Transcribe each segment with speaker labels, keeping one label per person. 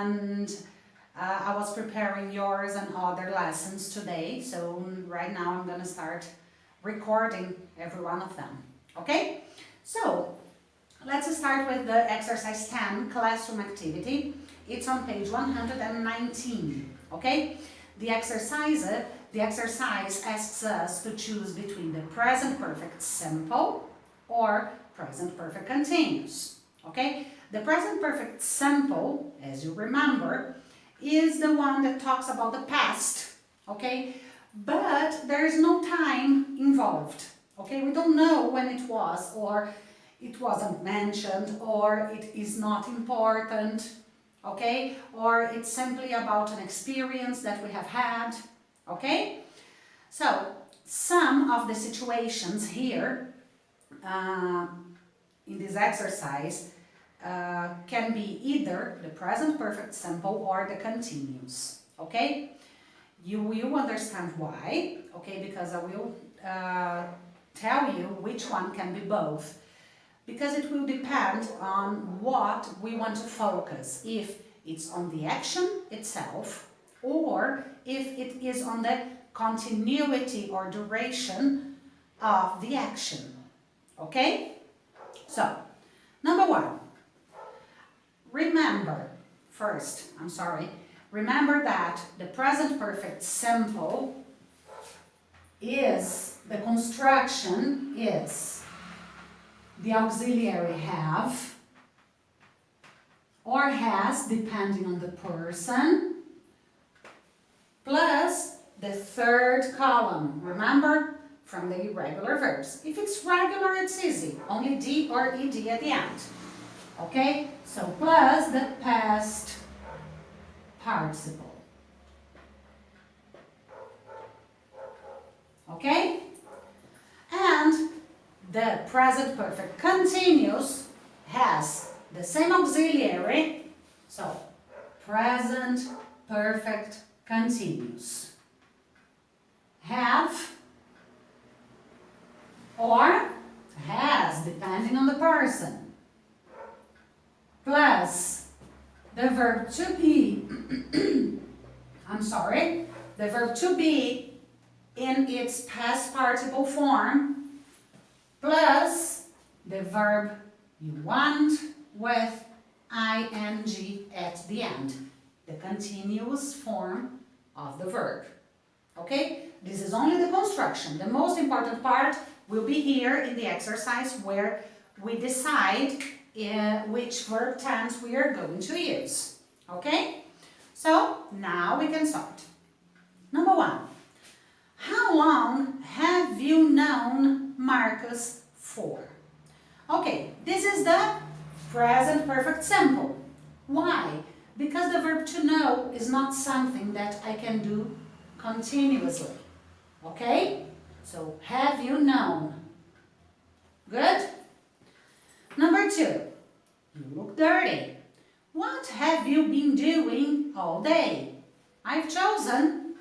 Speaker 1: and I was preparing yours and other lessons today, so right now I'm gonna start recording every one of them, okay? So, let's start with the exercise 10, classroom activity. It's on page 119, okay? The exercise asks us to choose between the present perfect simple or present perfect continuous, okay? The present perfect simple, as you remember, is the one that talks about the past, okay? But there is no time involved, okay? We don't know when it was, or it wasn't mentioned, or it is not important, okay? Or it's simply about an experience that we have had, okay? So, some of the situations here in this exercise can be either the present perfect simple or the continuous, okay? You will understand why, okay, because I will tell you which one can be both. Because it will depend on what we want to focus, if it's on the action itself or if it is on the continuity or duration of the action, okay? So, number one, remember that the present perfect simple is, the construction is the auxiliary have or has, depending on the person, plus the third column, remember, from the irregular verbs. If it's regular, it's easy, only D or ED at the end, okay? So plus the past participle, okay? And the present perfect continuous has the same auxiliary, so present perfect continuous. Have or has, depending on the person, plus the verb to be, the verb to be in its past participle form, plus the verb you want with ing at the end, the continuous form of the verb, okay? This is only the construction. The most important part will be here in the exercise where we decide which verb tense we are going to use, okay? So, now we can start. Number one, how long have you known Marcus for? Okay, this is the present perfect simple. Why? Because the verb to know is not something that I can do continuously. Okay? So, have you known? Good? Number two, you look dirty. What have you been doing all day? I've chosen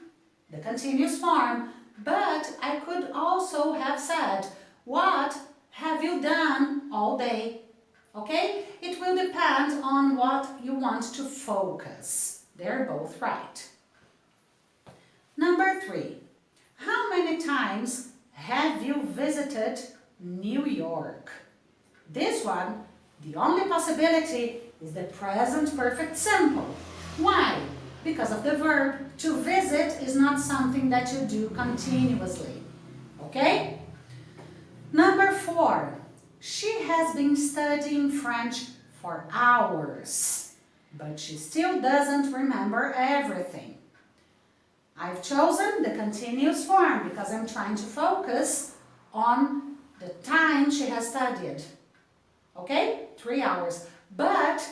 Speaker 1: the continuous form, but I could also have said, what have you done all day? Okay? It will depend on what you want to focus. They're both right. Number three, how many times have you visited New York? This one, the only possibility is the present perfect simple. Why? Because of the verb to visit is not something that you do continuously. Okay? Number four, she has been studying French for hours, but she still doesn't remember everything. I've chosen the continuous form because I'm trying to focus on the time she has studied. Okay? 3 hours. But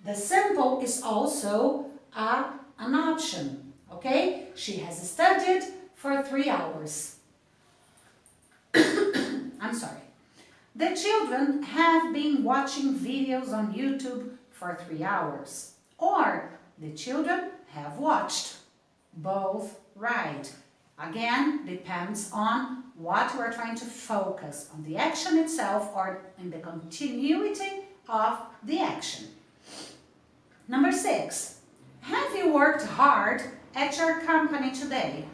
Speaker 1: the simple is also an option. Okay? She has studied for 3 hours. I'm sorry. The children have been watching videos on YouTube for 3 hours. Or the children have watched. Both right. Again, depends on what we're trying to focus on, the action itself or in the continuity of the action. Number 6, have you worked hard at your company today?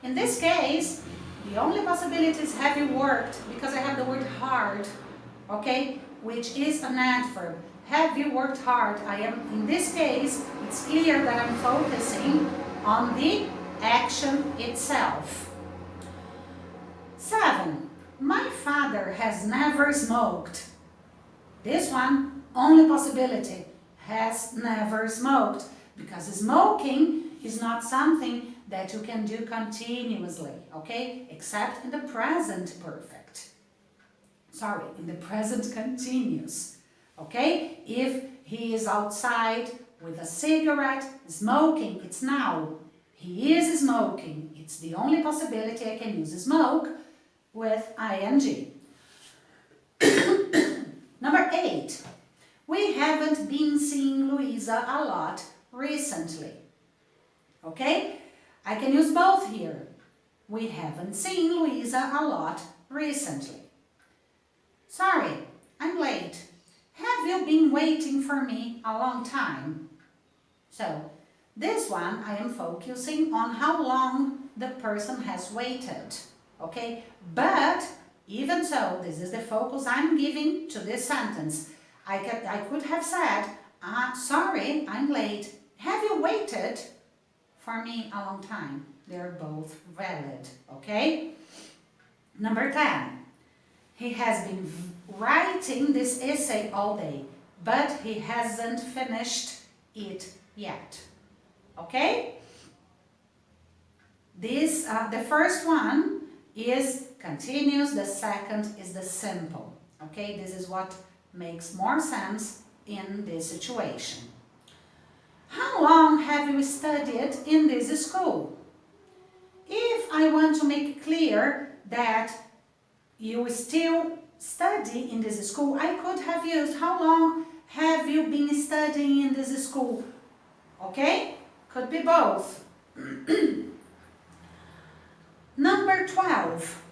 Speaker 1: In this case, the only possibility is have you worked, because I have the word hard, okay, which is an adverb. Have you worked hard? In this case, it's clear that I'm focusing on the action itself. 7, my father has never smoked. This one, only possibility, has never smoked, because smoking is not something that you can do continuously, okay? Except in the present perfect. Sorry, in the present continuous, okay? If he is outside with a cigarette, smoking, it's now. He is smoking. It's the only possibility I can use smoke with ing. Number 8, we haven't been seeing Louisa a lot recently. Okay? I can use both here. We haven't seen Louisa a lot recently. Sorry, I'm late. Have you been waiting for me a long time? So, this one I am focusing on how long the person has waited. Okay? But, even so, this is the focus I'm giving to this sentence. I could have said, sorry, I'm late. Have you waited for me a long time? They're both valid, okay? Number 10. He has been writing this essay all day, but he hasn't finished it yet, okay? The first one is continuous, the second is the simple, okay? This is what makes more sense in this situation. How long have you studied in this school? If I want to make clear that you still study in this school, I could have used how long have you been studying in this school? Okay? Could be both. Number 12.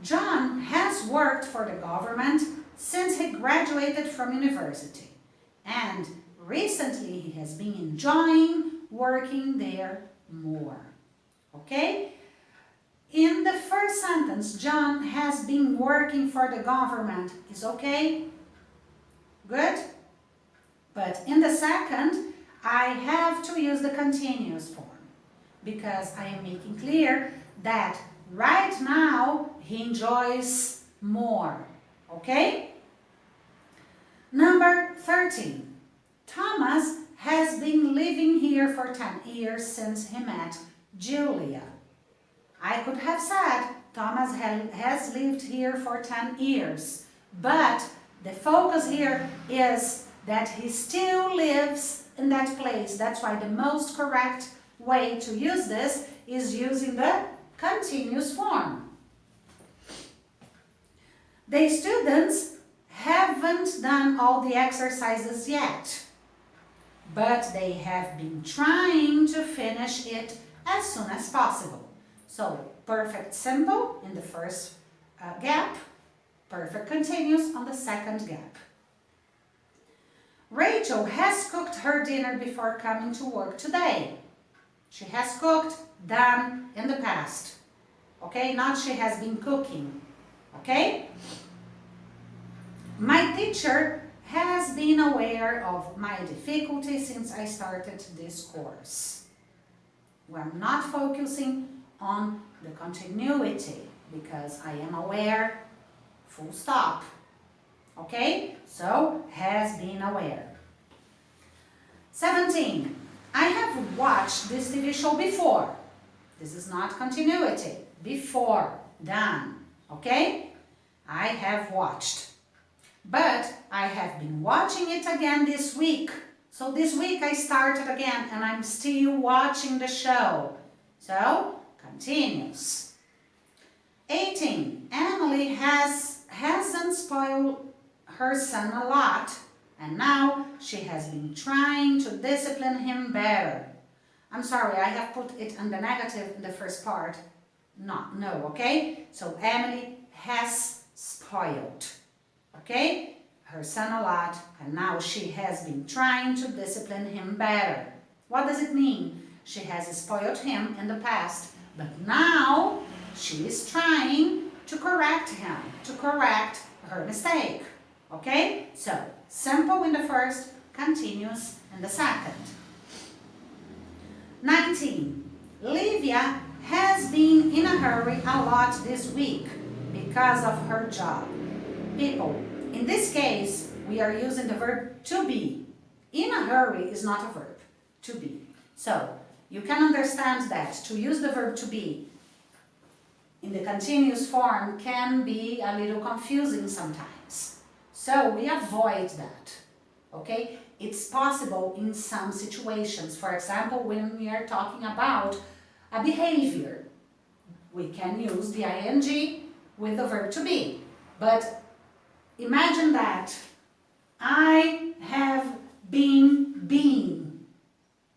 Speaker 1: John has worked for the government since he graduated from university, and recently he has been enjoying working there more. Okay? In the first sentence, John has been working for the government. Is okay? Good? But in the second, I have to use the continuous form, because I am making clear that right now he enjoys more. Okay? Number 13. Thomas has been living here for 10 years since he met Julia. I could have said Thomas has lived here for 10 years, but the focus here is that he still lives in that place. That's why the most correct way to use this is using the continuous form. The students haven't done all the exercises yet, but they have been trying to finish it as soon as possible. So, perfect simple in the first gap, perfect continuous on the second gap. Rachel has cooked her dinner before coming to work today. She has cooked, done in the past. Okay, not she has been cooking. Okay? My teacher has been aware of my difficulties since I started this course. We're not focusing on the continuity because I am aware, full stop. Okay? So, has been aware. 17. I have watched this TV show before. This is not continuity. Before, done. Okay? I have watched. But I have been watching it again this week. So this week I started again and I'm still watching the show. So, continues. 18. Emily hasn't spoiled her son a lot, and now she has been trying to discipline him better. I'm sorry, I have put it in the negative in the first part. No, okay? So Emily has spoiled, okay? her son a lot, and now she has been trying to discipline him better. What does it mean? She has spoiled him in the past, but now she is trying to correct him, to correct her mistake. Okay? So, simple in the first, continuous in the second. 19. Livia has been in a hurry a lot this week because of her job. People, in this case, we are using the verb to be. In a hurry is not a verb, to be. So, you can understand that to use the verb to be in the continuous form can be a little confusing sometimes. So, we avoid that. Okay? It's possible in some situations. For example, when we are talking about a behavior, we can use the ing with the verb to be. But imagine that I have been being.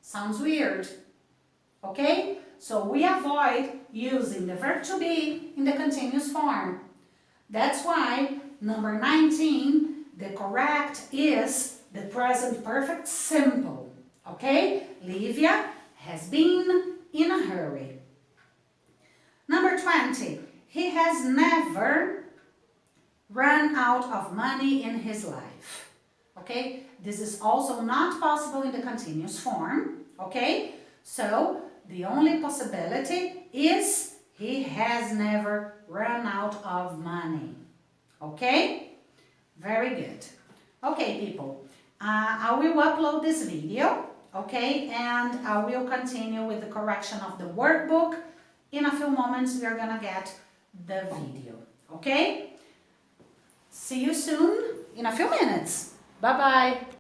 Speaker 1: Sounds weird. Okay? So we avoid using the verb to be in the continuous form. That's why number 19, the correct is the present perfect simple. Okay? Livia has been in a hurry. Number 20, he has never run out of money in his life. Okay? This is also not possible in the continuous form. Okay? So, the only possibility is he has never run out of money. Okay? Very good. Okay, people. I will upload this video, okay? And I will continue with the correction of the workbook. In a few moments, we are gonna get the video, okay? See you soon in a few minutes. Bye-bye.